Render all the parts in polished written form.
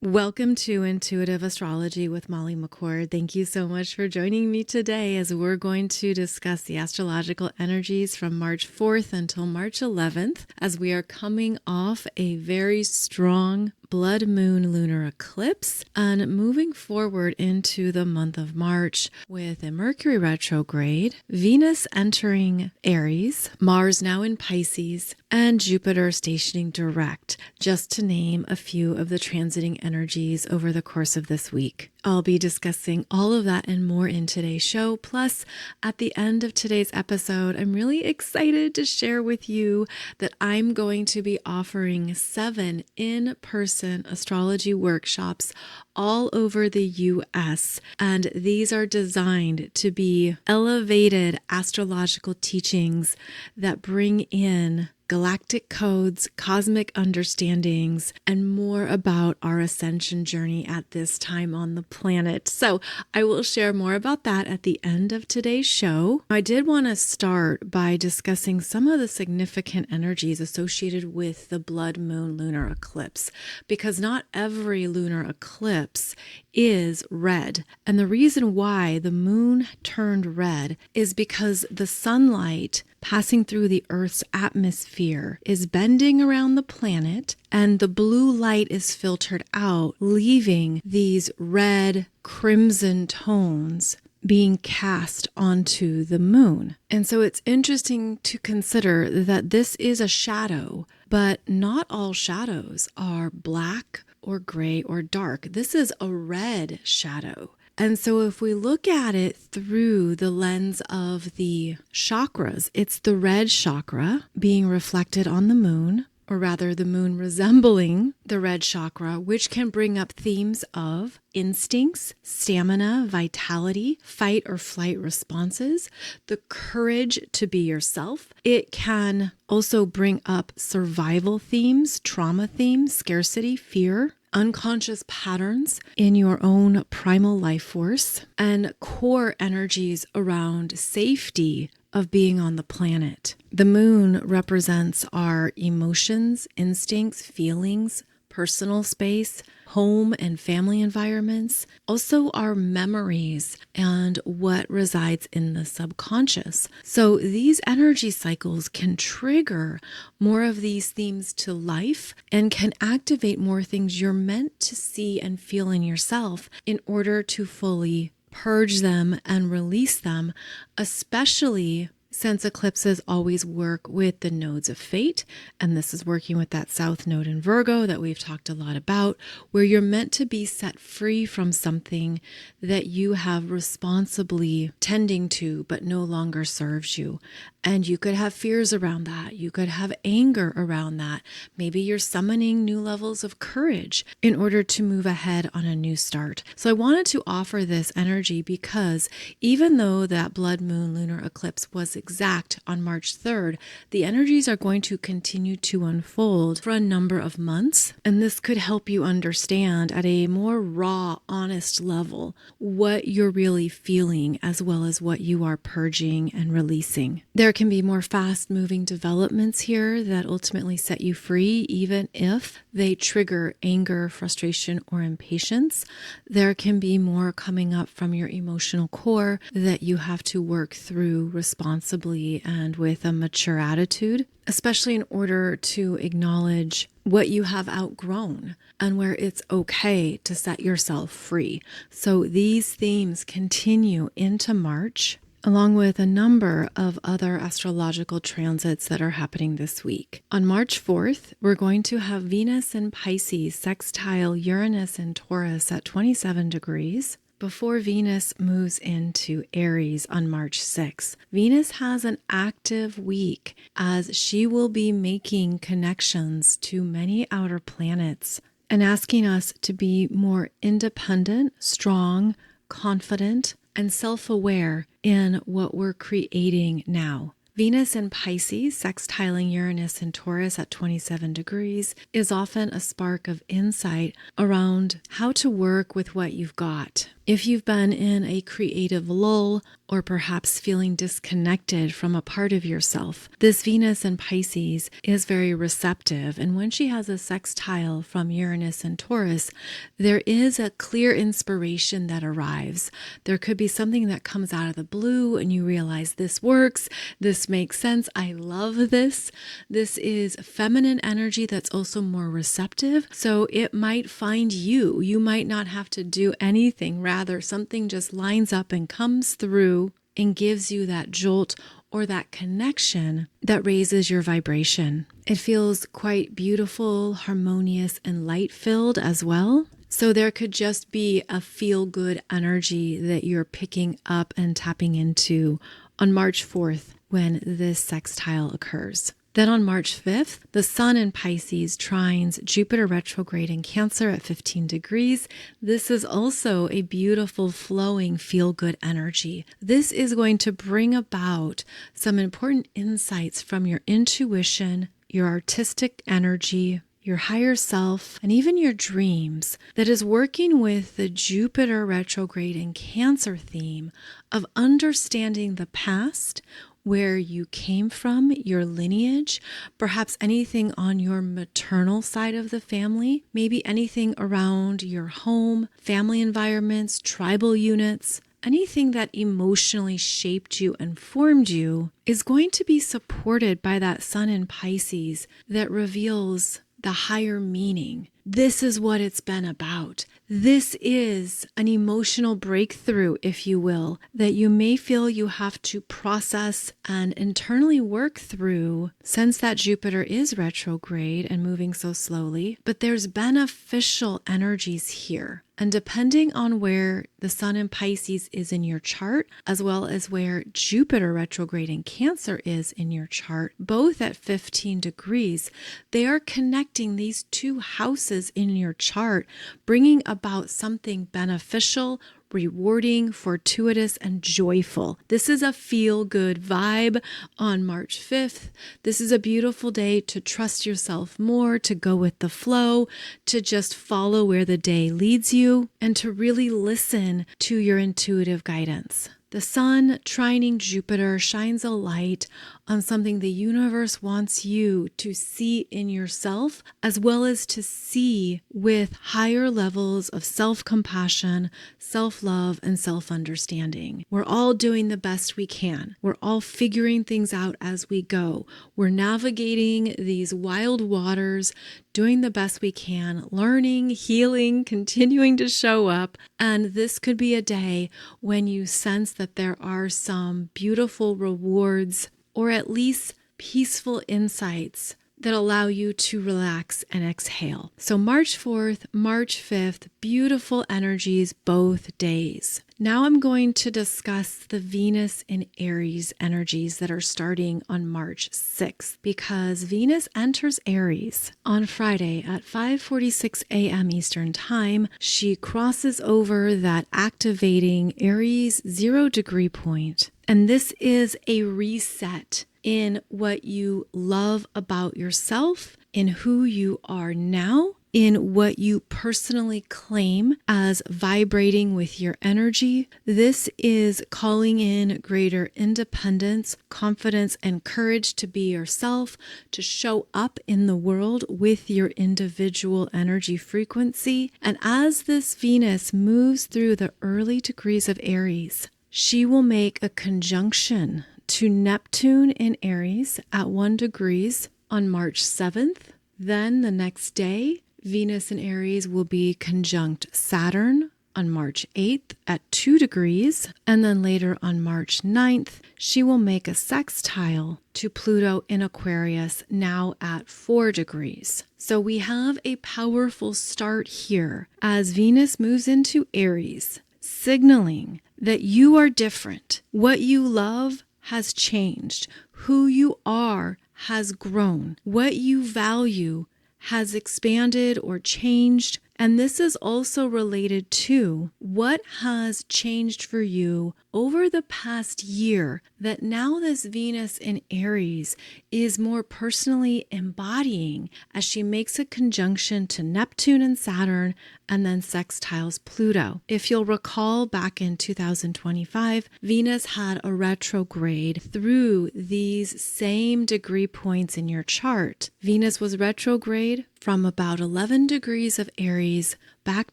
Welcome to Intuitive Astrology with Molly McCord. Thank you so much for joining me today as we're going to discuss the astrological energies from March 4th until March 11th, as we are coming off a very strong blood moon lunar eclipse and moving forward into the month of March with a Mercury retrograde, Venus entering Aries, Mars now in Pisces, and Jupiter stationing direct, just to name a few of the transiting energies over the course of this week. I'll be discussing all of that and more in today's show. Plus, at the end of today's episode, I'm really excited to share with you that I'm going to be offering 7 in-person astrology workshops all over the US. And these are designed to be elevated astrological teachings that bring in galactic codes, cosmic understandings, and more about our ascension journey at this time on the planet. So I will share more about that at the end of today's show. I did want to start by discussing some of the significant energies associated with the blood moon lunar eclipse, because not every lunar eclipse is red. And the reason why the moon turned red is because the sunlight passing through the Earth's atmosphere is bending around the planet, and the blue light is filtered out, leaving these red, crimson tones being cast onto the moon. And so it's interesting to consider that this is a shadow, but not all shadows are black or gray or dark. This is a red shadow. And so if we look at it through the lens of the chakras, it's the red chakra being reflected on the moon, or rather the moon resembling the red chakra, which can bring up themes of instincts, stamina, vitality, fight or flight responses, the courage to be yourself. It can also bring up survival themes, trauma themes, scarcity, fear, unconscious patterns in your own primal life force, and core energies around safety of being on the planet. The moon represents our emotions, instincts, feelings, personal space, home and family environments, also our memories and what resides in the subconscious. So these energy cycles can trigger more of these themes to life and can activate more things you're meant to see and feel in yourself in order to fully purge them and release them, especially since eclipses always work with the nodes of fate, and this is working with that South Node in Virgo that we've talked a lot about, where you're meant to be set free from something that you have responsibly tending to but no longer serves you. And you could have fears around that. You could have anger around that. Maybe you're summoning new levels of courage in order to move ahead on a new start. So I wanted to offer this energy because even though that blood moon lunar eclipse was exact on March 3rd, the energies are going to continue to unfold for a number of months. And this could help you understand at a more raw, honest level what you're really feeling as well as what you are purging and releasing. There can be more fast-moving developments here that ultimately set you free, even if they trigger anger, frustration, or impatience. There can be more coming up from your emotional core that you have to work through responsibly and with a mature attitude, especially in order to acknowledge what you have outgrown and where it's okay to set yourself free. So these themes continue into March, along with a number of other astrological transits that are happening this week. On March 4th, we're going to have Venus in Pisces sextile Uranus in Taurus at 27 degrees. Before Venus moves into Aries on March 6th. Venus has an active week as she will be making connections to many outer planets and asking us to be more independent, strong, confident, and self-aware in what we're creating now. Venus in Pisces, sextiling Uranus in Taurus at 27 degrees, is often a spark of insight around how to work with what you've got. If you've been in a creative lull or perhaps feeling disconnected from a part of yourself, this Venus in Pisces is very receptive. And when she has a sextile from Uranus and Taurus, there is a clear inspiration that arrives. There could be something that comes out of the blue and you realize this works, this makes sense, I love this. This is feminine energy that's also more receptive. So it might find you. You might not have to do anything. Rather, something just lines up and comes through and gives you that jolt or that connection that raises your vibration. It feels quite beautiful, harmonious, and light-filled as well. So there could just be a feel-good energy that you're picking up and tapping into on March 4th when this sextile occurs. Then on March 5th, the Sun in Pisces trines Jupiter retrograde in Cancer at 15 degrees. This is also a beautiful, flowing, feel-good energy. This is going to bring about some important insights from your intuition, your artistic energy, your higher self, and even your dreams that is working with the Jupiter retrograde in Cancer theme of understanding the past, where you came from, your lineage, perhaps anything on your maternal side of the family, maybe anything around your home, family environments, tribal units. Anything that emotionally shaped you and formed you is going to be supported by that Sun in Pisces that reveals the higher meaning. This is what it's been about. This is an emotional breakthrough, if you will, that you may feel you have to process and internally work through since that Jupiter is retrograde and moving so slowly. But there's beneficial energies here. And depending on where the Sun in Pisces is in your chart, as well as where Jupiter retrograde in Cancer is in your chart, both at 15 degrees, they are connecting these two houses in your chart, bringing about something beneficial, rewarding, fortuitous, and joyful. This is a feel-good vibe on March 5th. This is a beautiful day to trust yourself more, to go with the flow, to just follow where the day leads you, and to really listen to your intuitive guidance. The Sun trining Jupiter shines a light on something the universe wants you to see in yourself, as well as to see with higher levels of self-compassion, self-love, and self-understanding. We're all doing the best we can. We're all figuring things out as we go. We're navigating these wild waters, doing the best we can, learning, healing, continuing to show up. And this could be a day when you sense that there are some beautiful rewards or at least peaceful insights that allow you to relax and exhale. So March 4th, March 5th, beautiful energies both days. Now I'm going to discuss the Venus in Aries energies that are starting on March 6th, because Venus enters Aries on Friday at 5:46 a.m. Eastern Time. She crosses over that activating Aries 0-degree point, and this is a reset in what you love about yourself, in who you are now, in what you personally claim as vibrating with your energy. This is calling in greater independence, confidence, and courage to be yourself, to show up in the world with your individual energy frequency. And as this Venus moves through the early degrees of Aries, she will make a conjunction to Neptune in Aries at 1 degree on March 7th. Then the next day, Venus in Aries will be conjunct Saturn on March 8th at 2 degrees. And then later on March 9th, she will make a sextile to Pluto in Aquarius, now at 4 degrees. So we have a powerful start here as Venus moves into Aries, signaling that you are different. What you love has changed. Who you are has grown. What you value has expanded or changed, And this is also related to what has changed for you over the past year, that now this Venus in Aries is more personally embodying as she makes a conjunction to Neptune and Saturn and then sextiles Pluto. If you'll recall, back in 2025, Venus had a retrograde through these same degree points in your chart. Venus was retrograde from about 11 degrees of Aries back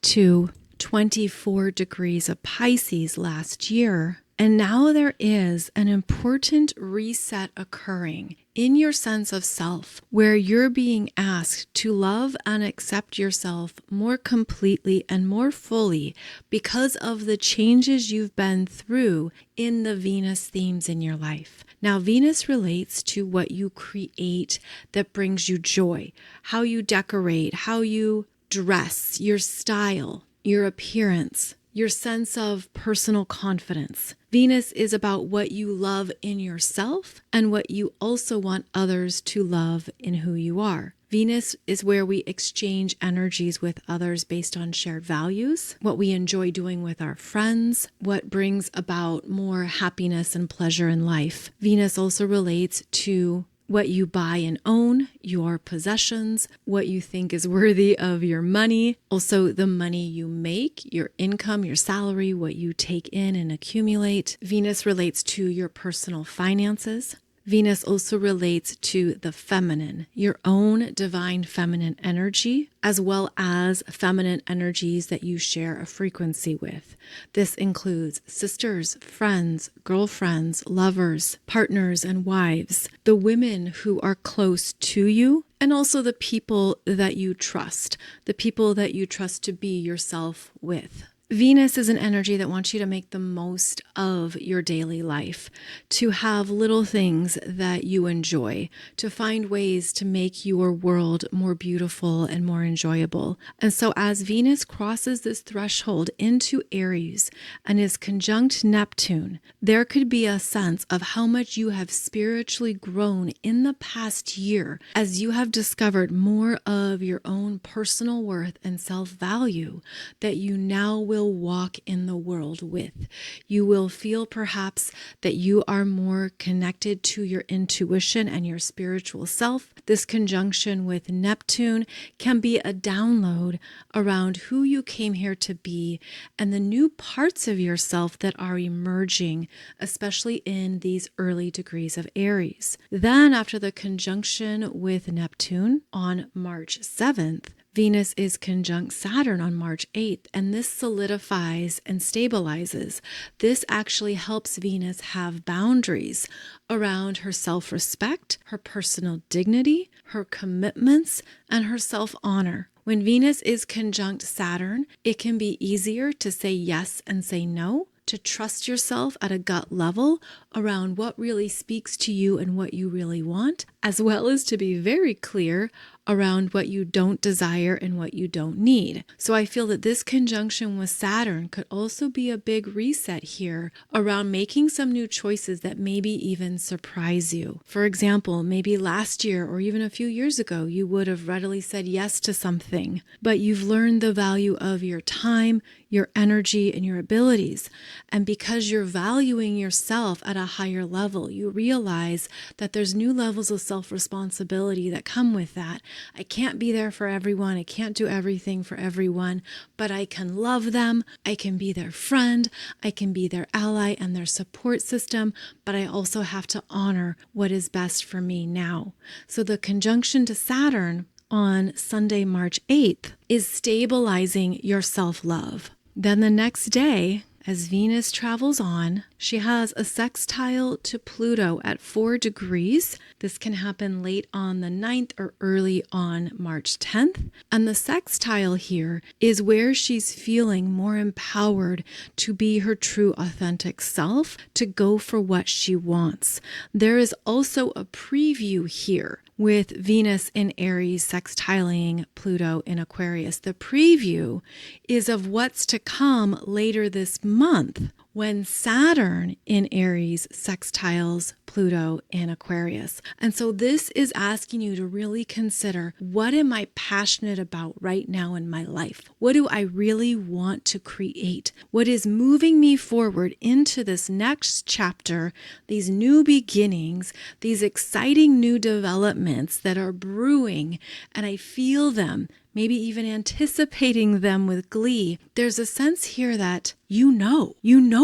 to 24 degrees of Pisces last year. And now there is an important reset occurring in your sense of self, where you're being asked to love and accept yourself more completely and more fully because of the changes you've been through in the Venus themes in your life. Now, Venus relates to what you create that brings you joy, how you decorate, how you dress, your style, your appearance, your sense of personal confidence. Venus is about what you love in yourself and what you also want others to love in who you are. Venus is where we exchange energies with others based on shared values, what we enjoy doing with our friends, what brings about more happiness and pleasure in life. Venus also relates to what you buy and own, your possessions, what you think is worthy of your money, also the money you make, your income, your salary, what you take in and accumulate. Venus relates to your personal finances. Venus also relates to the feminine, your own divine feminine energy, as well as feminine energies that you share a frequency with. This includes sisters, friends, girlfriends, lovers, partners, and wives, the women who are close to you, and also the people that you trust, the people that you trust to be yourself with. Venus is an energy that wants you to make the most of your daily life, to have little things that you enjoy, to find ways to make your world more beautiful and more enjoyable. And so as Venus crosses this threshold into Aries and is conjunct Neptune, there could be a sense of how much you have spiritually grown in the past year as you have discovered more of your own personal worth and self-value that you now will walk in the world with. You will feel perhaps that you are more connected to your intuition and your spiritual self. This conjunction with Neptune can be a download around who you came here to be and the new parts of yourself that are emerging, especially in these early degrees of Aries. Then after the conjunction with Neptune on March 7th, Venus is conjunct Saturn on March 8th, and this solidifies and stabilizes. This actually helps Venus have boundaries around her self-respect, her personal dignity, her commitments, and her self-honor. When Venus is conjunct Saturn, it can be easier to say yes and say no, to trust yourself at a gut level around what really speaks to you and what you really want, as well as to be very clear around what you don't desire and what you don't need. So I feel that this conjunction with Saturn could also be a big reset here around making some new choices that maybe even surprise you. For example, maybe last year or even a few years ago, you would have readily said yes to something, but you've learned the value of your time, your energy, and your abilities. And because you're valuing yourself at a higher level, you realize that there's new levels of self-responsibility that come with that. I can't be there for everyone. I can't do everything for everyone, but I can love them. I can be their friend. I can be their ally and their support system, but I also have to honor what is best for me now. So the conjunction to Saturn on Sunday, March 8th is stabilizing your self-love. Then the next day, as Venus travels on, she has a sextile to Pluto at 4 degrees. This can happen late on the 9th or early on March 10th. And the sextile here is where she's feeling more empowered to be her true authentic self, to go for what she wants. There is also a preview here with Venus in Aries sextiling Pluto in Aquarius. The preview is of what's to come later this month when Saturn in Aries sextiles Pluto in Aquarius. And so this is asking you to really consider, what am I passionate about right now in my life? What do I really want to create? What is moving me forward into this next chapter, these new beginnings, these exciting new developments that are brewing, and I feel them, maybe even anticipating them with glee. There's a sense here that you know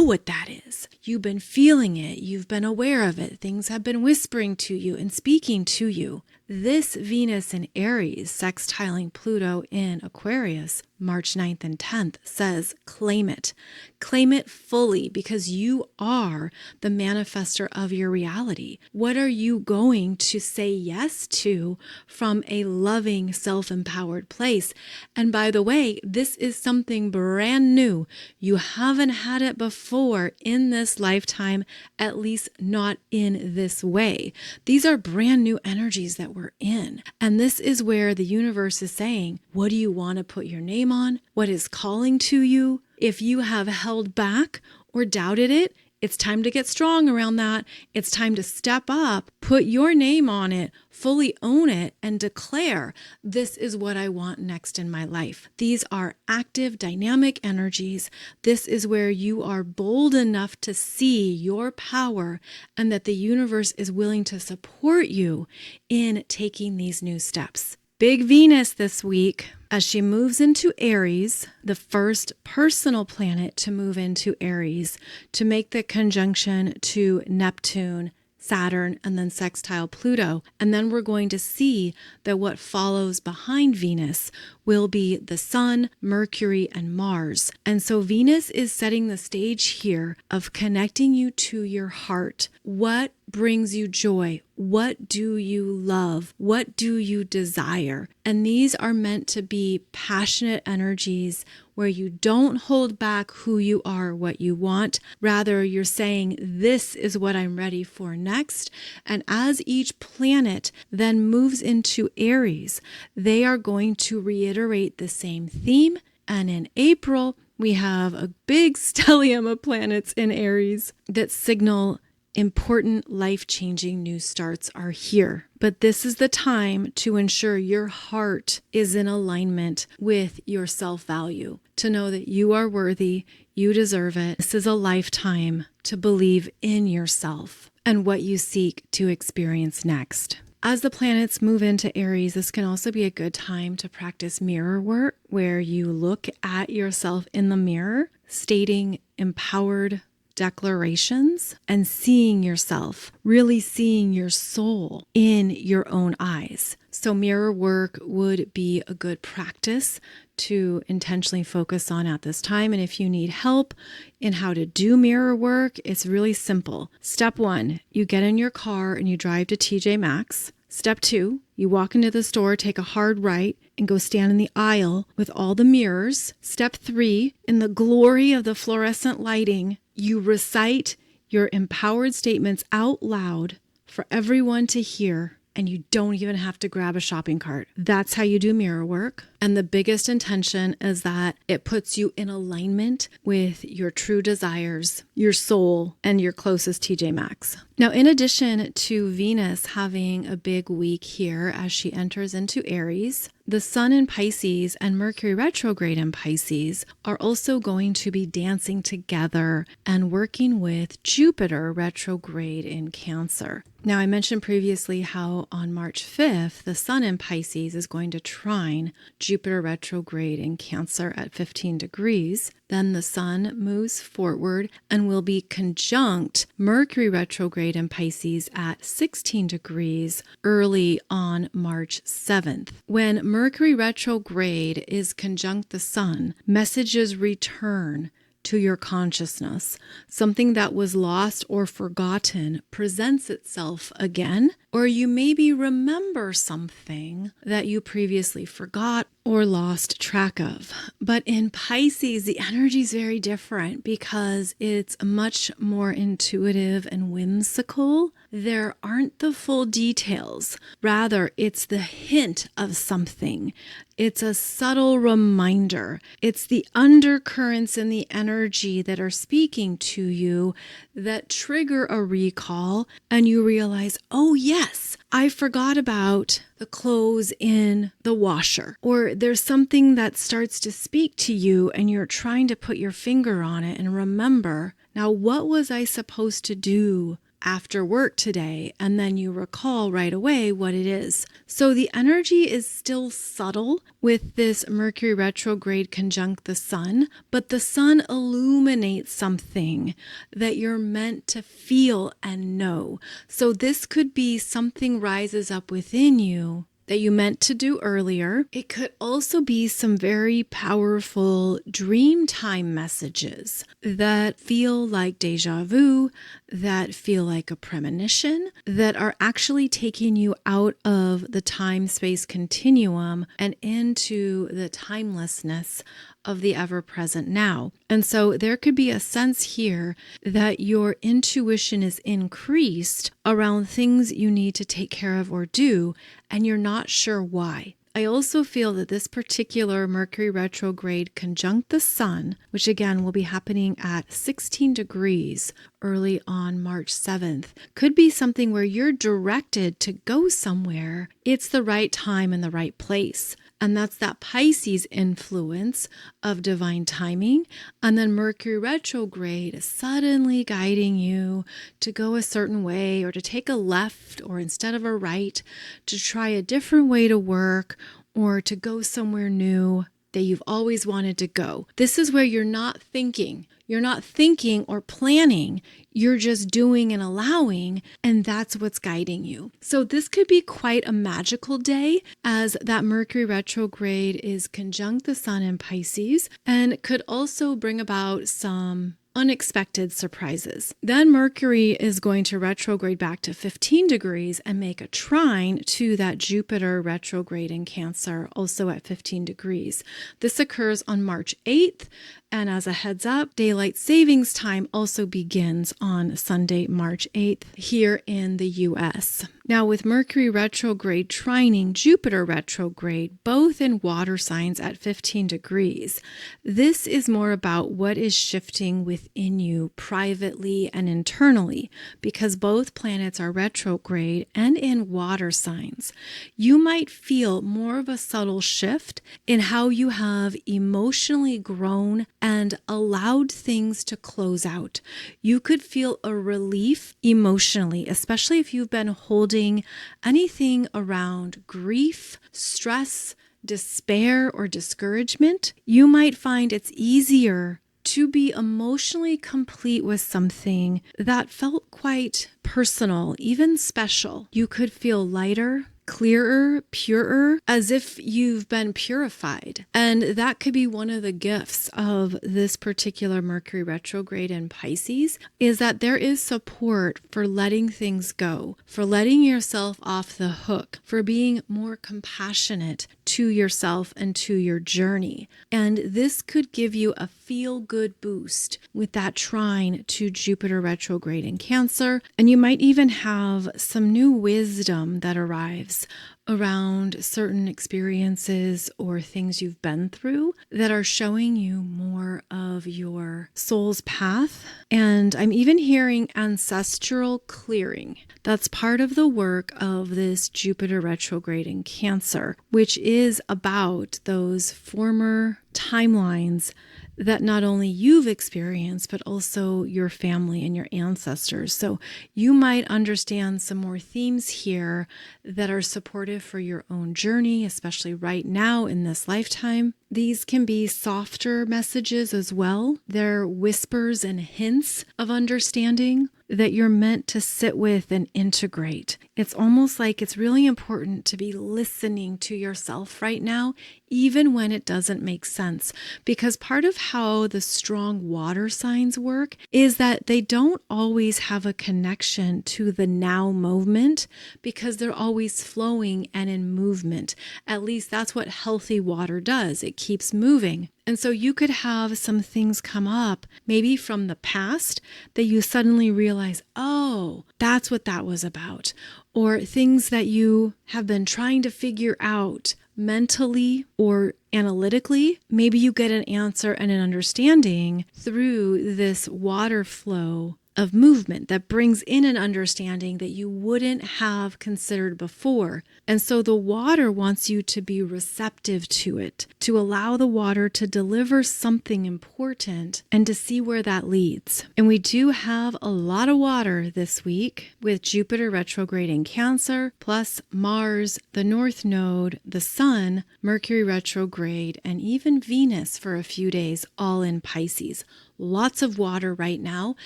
what that is. You've been feeling it. You've been aware of it. Things have been whispering to you and speaking to you. This Venus in Aries sextiling Pluto in Aquarius, March 9th and 10th, says claim it. Claim it fully, because you are the manifester of your reality. What are you going to say yes to from a loving, self-empowered place? And by the way, this is something brand new. You haven't had it before in this lifetime, at least not in this way. These are brand new energies that we're in. And this is where the universe is saying, what do you want to put your name on? What is calling to you? If you have held back or doubted it, it's time to get strong around that. It's time to step up, put your name on it, fully own it, and declare, this is what I want next in my life. These are active, dynamic energies. This is where you are bold enough to see your power and that the universe is willing to support you in taking these new steps. Big Venus this week, as she moves into Aries, the first personal planet to move into Aries, to make the conjunction to Neptune, Saturn, and then sextile Pluto. And then we're going to see that what follows behind Venus will be the Sun, Mercury, and Mars. And so Venus is setting the stage here of connecting you to your heart. What brings you joy? What do you love? What do you desire? And these are meant to be passionate energies where you don't hold back who you are, what you want. Rather, you're saying, this is what I'm ready for next. And as each planet then moves into Aries, they are going to reiterate the same theme. And in April, we have a big stellium of planets in Aries that signal important life-changing new starts are here. But this is the time to ensure your heart is in alignment with your self-value, to know that you are worthy, you deserve it. This is a lifetime to believe in yourself and what you seek to experience next. As the planets move into Aries, this can also be a good time to practice mirror work, where you look at yourself in the mirror, stating empowered declarations and seeing yourself, really seeing your soul in your own eyes. So mirror work would be a good practice to intentionally focus on at this time. And if you need help in how to do mirror work, it's really simple. Step 1, you get in your car and you drive to TJ Maxx. Step 2, you walk into the store, take a hard right, and go stand in the aisle with all the mirrors. Step 3, in the glory of the fluorescent lighting, you recite your empowered statements out loud for everyone to hear, and you don't even have to grab a shopping cart. That's how you do mirror work. And the biggest intention is that it puts you in alignment with your true desires, your soul, and your closest TJ Maxx. Now, in addition to Venus having a big week here as she enters into Aries, the Sun in Pisces and Mercury retrograde in Pisces are also going to be dancing together and working with Jupiter retrograde in Cancer. Now, I mentioned previously how on March 5th, the Sun in Pisces is going to trine Jupiter retrograde in Cancer at 15 degrees. Then the Sun moves forward and will be conjunct Mercury retrograde in Pisces at 16 degrees early on March 7th. When Mercury retrograde is conjunct the Sun, messages return to your consciousness. Something that was lost or forgotten presents itself again, or you maybe remember something that you previously forgot or lost track of. But in Pisces, the energy is very different because it's much more intuitive and whimsical there aren't the full details. Rather, it's the hint of something. It's a subtle reminder. It's the undercurrents in the energy that are speaking to you that trigger a recall, and you realize, oh yes, I forgot about the clothes in the washer. Or there's something that starts to speak to you and you're trying to put your finger on it and remember, now what was I supposed to do after work today? And then you recall right away what it is. So the energy is still subtle with this Mercury retrograde conjunct the sun, but the sun illuminates something that you're meant to feel and know. So this could be something rises up within you that you meant to do earlier. It could also be some very powerful dream time messages that feel like deja vu, that feel like a premonition, that are actually taking you out of the time-space continuum and into the timelessness of the ever-present now. And so there could be a sense here that your intuition is increased around things you need to take care of or do, and you're not sure why. I also feel that this particular Mercury retrograde conjunct the sun, which again will be happening at 16 degrees early on March 7th, could be something where you're directed to go somewhere. It's the right time and the right place. And that's that Pisces influence of divine timing. And then Mercury retrograde is suddenly guiding you to go a certain way or to take a left or instead of a right, to try a different way to work or to go somewhere new that you've always wanted to go. This is where you're not thinking. You're not thinking or planning. You're just doing and allowing, and that's what's guiding you. So this could be quite a magical day as that Mercury retrograde is conjunct the sun in Pisces and could also bring about some unexpected surprises. Then Mercury is going to retrograde back to 15 degrees and make a trine to that Jupiter retrograde in Cancer, also at 15 degrees. This occurs on March 8th. And as a heads up, daylight savings time also begins on Sunday, March 8th here in the US. Now with Mercury retrograde trining Jupiter retrograde, both in water signs at 15 degrees, this is more about what is shifting within you privately and internally, because both planets are retrograde and in water signs. You might feel more of a subtle shift in how you have emotionally grown and allowed things to close out. You could feel a relief emotionally, especially if you've been holding anything around grief, stress, despair, or discouragement. You might find it's easier to be emotionally complete with something that felt quite personal, even special. You could feel lighter, clearer, purer, as if you've been purified. And that could be one of the gifts of this particular Mercury retrograde in Pisces, is that there is support for letting things go, for letting yourself off the hook, for being more compassionate to yourself and to your journey. And this could give you a feel-good boost with that trine to Jupiter retrograde in Cancer. And you might even have some new wisdom that arrives around certain experiences or things you've been through that are showing you more of your soul's path. And I'm even hearing ancestral clearing. That's part of the work of this Jupiter retrograde in Cancer, which is about those former timelines that not only you've experienced, but also your family and your ancestors. So you might understand some more themes here that are supportive for your own journey, especially right now in this lifetime. These can be softer messages as well. They're whispers and hints of understanding that you're meant to sit with and integrate. It's almost like it's really important to be listening to yourself right now, even when it doesn't make sense. Because part of how the strong water signs work is that they don't always have a connection to the now moment because they're always flowing and in movement. At least that's what healthy water does. It keeps moving. And so you could have some things come up, maybe from the past, that you suddenly realize, oh, that's what that was about. Or things that you have been trying to figure out mentally or analytically. Maybe you get an answer and an understanding through this water flow of movement that brings in an understanding that you wouldn't have considered before. And so the water wants you to be receptive to it, to allow the water to deliver something important and to see where that leads. And we do have a lot of water this week with Jupiter retrograde in Cancer, plus Mars, the North Node, the Sun, Mercury retrograde, and even Venus for a few days, all in Pisces. Lots of water right now.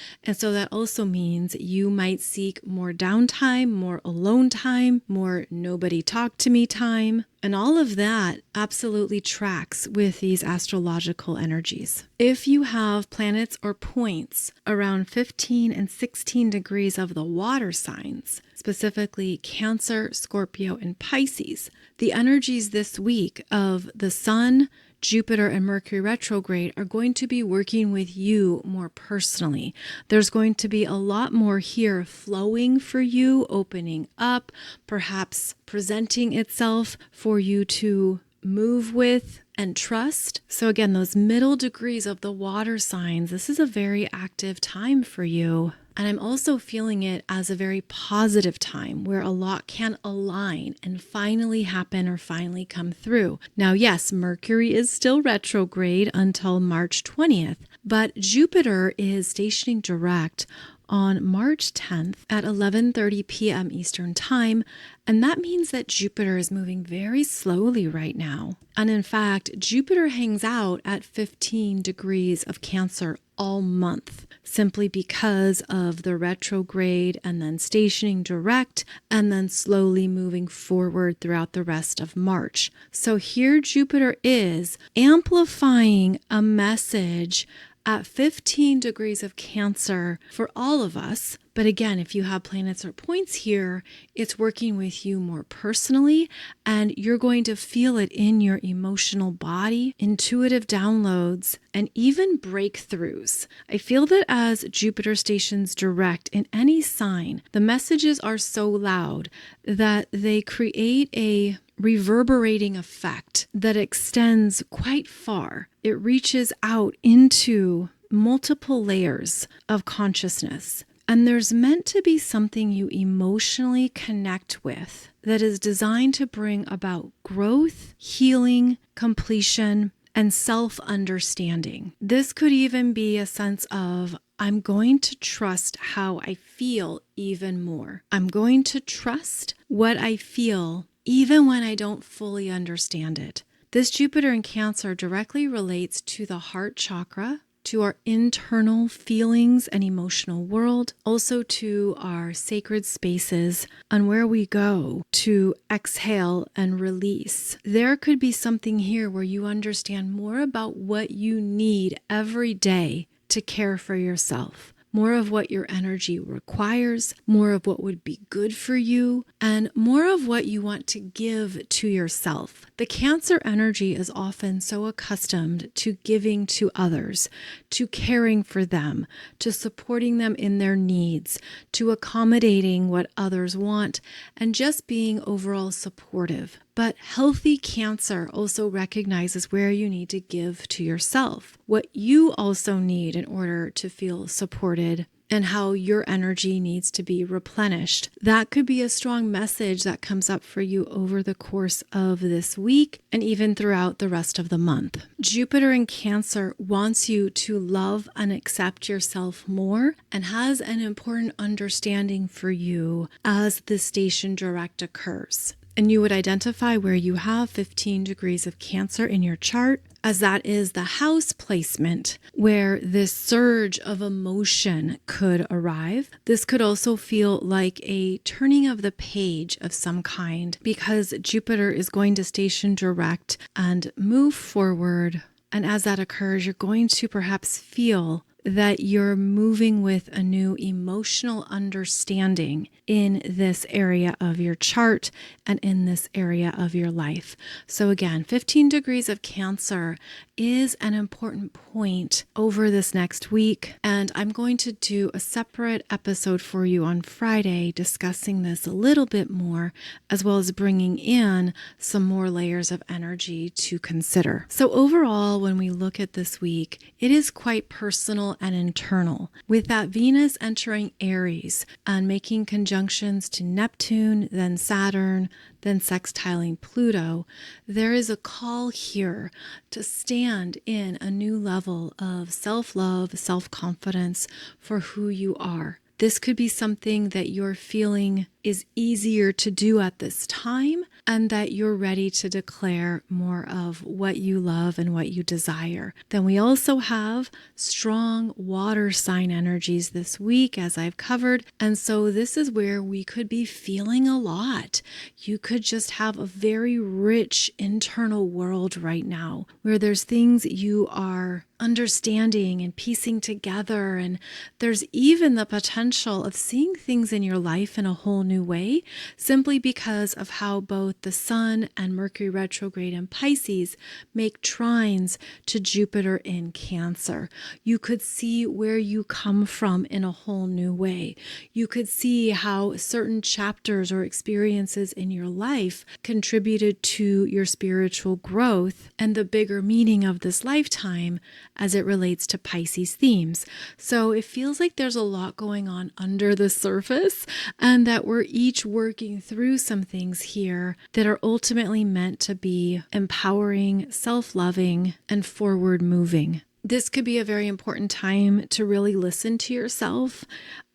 And so that also means you might seek more downtime, more alone time, more nobody talk to me time. And all of that absolutely tracks with these astrological energies. If you have planets or points around 15 and 16 degrees of the water signs, specifically Cancer, Scorpio, and Pisces, the energies this week of the Sun, Jupiter and Mercury retrograde are going to be working with you more personally. There's going to be a lot more here flowing for you, opening up, perhaps presenting itself for you to move with and trust. So again, those middle degrees of the water signs, this is a very active time for you. And I'm also feeling it as a very positive time where a lot can align and finally happen or finally come through. Now, yes, Mercury is still retrograde until March 20th, but Jupiter is stationing direct on March 10th at 11:30 p.m. Eastern Time, and that means that Jupiter is moving very slowly right now. And in fact, Jupiter hangs out at 15 degrees of Cancer all month, simply because of the retrograde and then stationing direct and then slowly moving forward throughout the rest of March. So here Jupiter is amplifying a message at 15 degrees of Cancer for all of us. But again, if you have planets or points here, it's working with you more personally, and you're going to feel it in your emotional body, intuitive downloads, and even breakthroughs. I feel that as Jupiter stations direct in any sign, the messages are so loud that they create a reverberating effect that extends quite far. It reaches out into multiple layers of consciousness. And there's meant to be something you emotionally connect with that is designed to bring about growth, healing, completion, and self-understanding. This could even be a sense of, I'm going to trust how I feel even more. I'm going to trust what I feel even when I don't fully understand it. This Jupiter in Cancer directly relates to the heart chakra, to our internal feelings and emotional world, also to our sacred spaces and where we go to exhale and release. There could be something here where you understand more about what you need every day to care for yourself. More of what your energy requires, more of what would be good for you, and more of what you want to give to yourself. The Cancer energy is often so accustomed to giving to others, to caring for them, to supporting them in their needs, to accommodating what others want, and just being overall supportive. But healthy Cancer also recognizes where you need to give to yourself, what you also need in order to feel supported, and how your energy needs to be replenished. That could be a strong message that comes up for you over the course of this week and even throughout the rest of the month. Jupiter in Cancer wants you to love and accept yourself more and has an important understanding for you as the station direct occurs. And you would identify where you have 15 degrees of Cancer in your chart, as that is the house placement where this surge of emotion could arrive. This could also feel like a turning of the page of some kind, because Jupiter is going to station direct and move forward. And as that occurs, you're going to perhaps feel that you're moving with a new emotional understanding in this area of your chart and in this area of your life. So again, 15 degrees of Cancer is an important point over this next week. And I'm going to do a separate episode for you on Friday discussing this a little bit more, as well as bringing in some more layers of energy to consider. So overall, when we look at this week, it is quite personal and internal. With that Venus entering Aries and making conjunctions to Neptune, then Saturn, then sextiling Pluto, there is a call here to stand in a new level of self-love, self-confidence for who you are. This could be something that you're feeling is easier to do at this time, and that you're ready to declare more of what you love and what you desire. Then we also have strong water sign energies this week, as I've covered. And so this is where we could be feeling a lot. You could just have a very rich internal world right now, where there's things you are understanding and piecing together. And there's even the potential of seeing things in your life in a whole new way, simply because of how both the Sun and Mercury retrograde in Pisces make trines to Jupiter in Cancer. You could see where you come from in a whole new way. You could see how certain chapters or experiences in your life contributed to your spiritual growth and the bigger meaning of this lifetime as it relates to Pisces themes. So it feels like there's a lot going on under the surface, and that we're each working through some things here that are ultimately meant to be empowering, self-loving, and forward-moving. This could be a very important time to really listen to yourself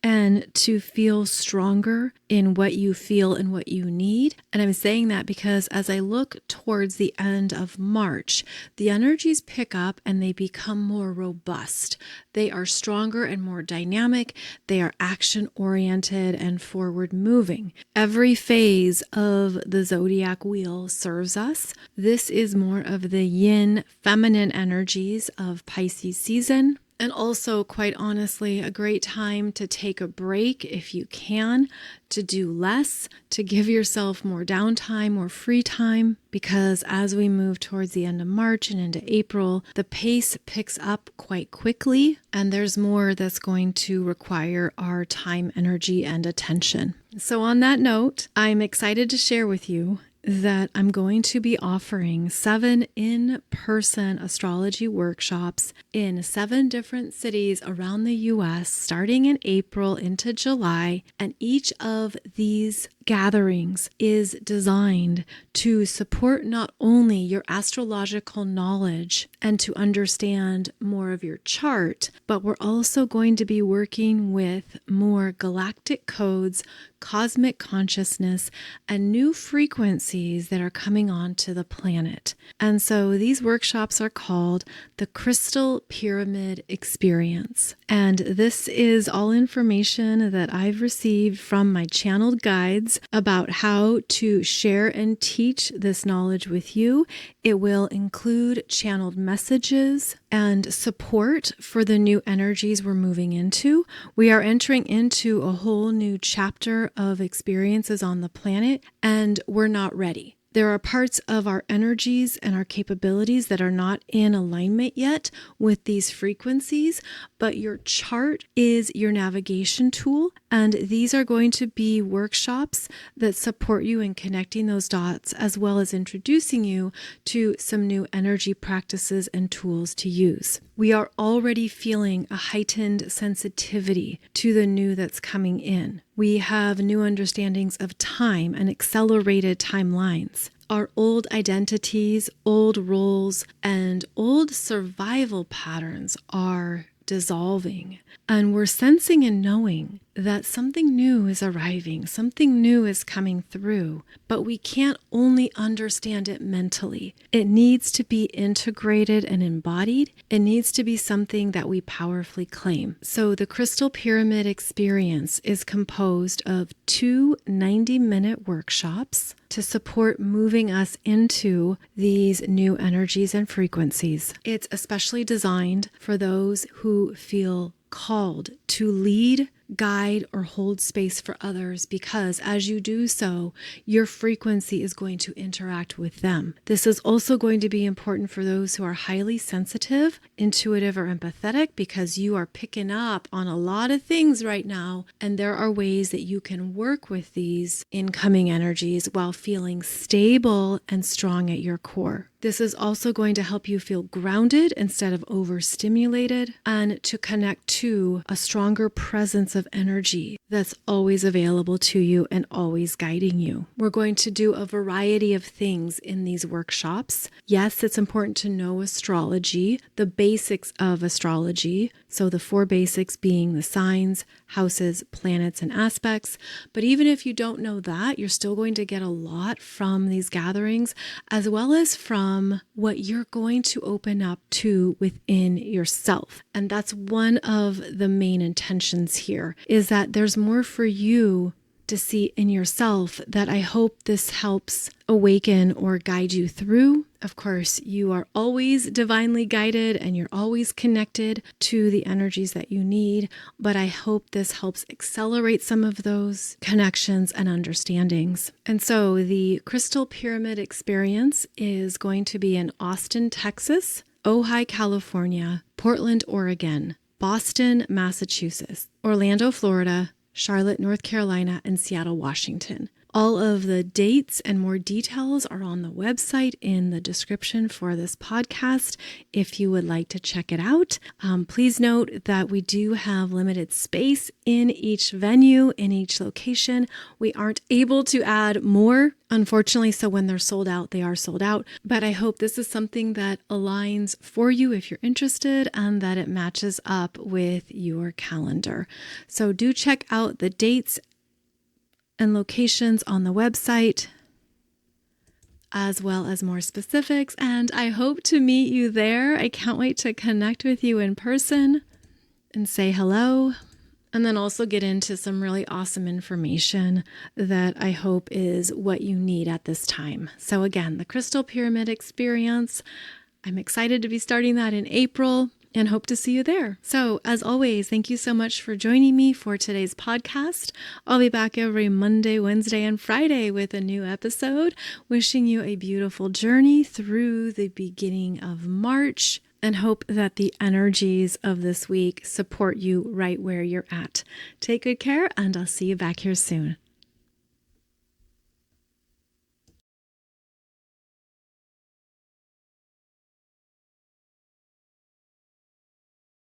and to feel stronger in what you feel and what you need. And I'm saying that because as I look towards the end of March, the energies pick up and they become more robust. They are stronger and more dynamic. They are action-oriented and forward-moving. Every phase of the zodiac wheel serves us. This is more of the yin, feminine energies of Pisces season. And also, quite honestly, a great time to take a break if you can, to do less, to give yourself more downtime or free time, because as we move towards the end of March and into April, the pace picks up quite quickly, and there's more that's going to require our time, energy, and attention. So on that note, I'm excited to share with you that I'm going to be offering 7 in-person astrology workshops in 7 different cities around the US, starting in April into July. And each of these gatherings is designed to support not only your astrological knowledge and to understand more of your chart, but we're also going to be working with more galactic codes, cosmic consciousness, and new frequencies that are coming onto the planet. And so these workshops are called the Crystal Pyramid Experience. And this is all information that I've received from my channeled guides about how to share and teach this knowledge with you. It will include channeled messages and support for the new energies we're moving into. We are entering into a whole new chapter of experiences on the planet, and we're not ready. There are parts of our energies and our capabilities that are not in alignment yet with these frequencies, but your chart is your navigation tool, and these are going to be workshops that support you in connecting those dots, as well as introducing you to some new energy practices and tools to use. We are already feeling a heightened sensitivity to the new that's coming in. We have new understandings of time and accelerated timelines. Our old identities, old roles, and old survival patterns are dissolving. And we're sensing and knowing that something new is arriving, something new is coming through, but we can't only understand it mentally. It needs to be integrated and embodied. It needs to be something that we powerfully claim. So the crystal pyramid experience is composed of 2 90-minute workshops to support moving us into these new energies and frequencies. It's especially designed for those who feel called to lead, guide, or hold space for others, because as you do so, your frequency is going to interact with them. This is also going to be important for those who are highly sensitive, intuitive, or empathetic, because you are picking up on a lot of things right now, and there are ways that you can work with these incoming energies while feeling stable and strong at your core. This is also going to help you feel grounded instead of overstimulated, and to connect to a stronger presence of energy that's always available to you and always guiding you. We're going to do a variety of things in these workshops. Yes, it's important to know astrology, the basics of astrology. So the 4 basics being the signs, houses, planets, and aspects. But even if you don't know that, you're still going to get a lot from these gatherings, as well as from what you're going to open up to within yourself. And that's one of the main intentions here, is that there's more for you to see in yourself that I hope this helps awaken or guide you through. Of course, you are always divinely guided and you're always connected to the energies that you need, but I hope this helps accelerate some of those connections and understandings. And so the Crystal Pyramid experience is going to be in Austin, Texas, Ojai, California, Portland, Oregon, Boston, Massachusetts, Orlando, Florida, Charlotte, North Carolina, and Seattle, Washington. All of the dates and more details are on the website in the description for this podcast if you would like to check it out. Please note that we do have limited space in each venue, in each location. We aren't able to add more, unfortunately, so when they're sold out, they are sold out. But I hope this is something that aligns for you if you're interested and that it matches up with your calendar. So do check out the dates and locations on the website, as well as more specifics. And I hope to meet you there. I can't wait to connect with you in person and say hello. And then also get into some really awesome information that I hope is what you need at this time. So again, the Crystal Pyramid experience, I'm excited to be starting that in April, and hope to see you there. So as always, thank you so much for joining me for today's podcast. I'll be back every Monday, Wednesday, and Friday with a new episode. Wishing you a beautiful journey through the beginning of March, and hope that the energies of this week support you right where you're at. Take good care, and I'll see you back here soon.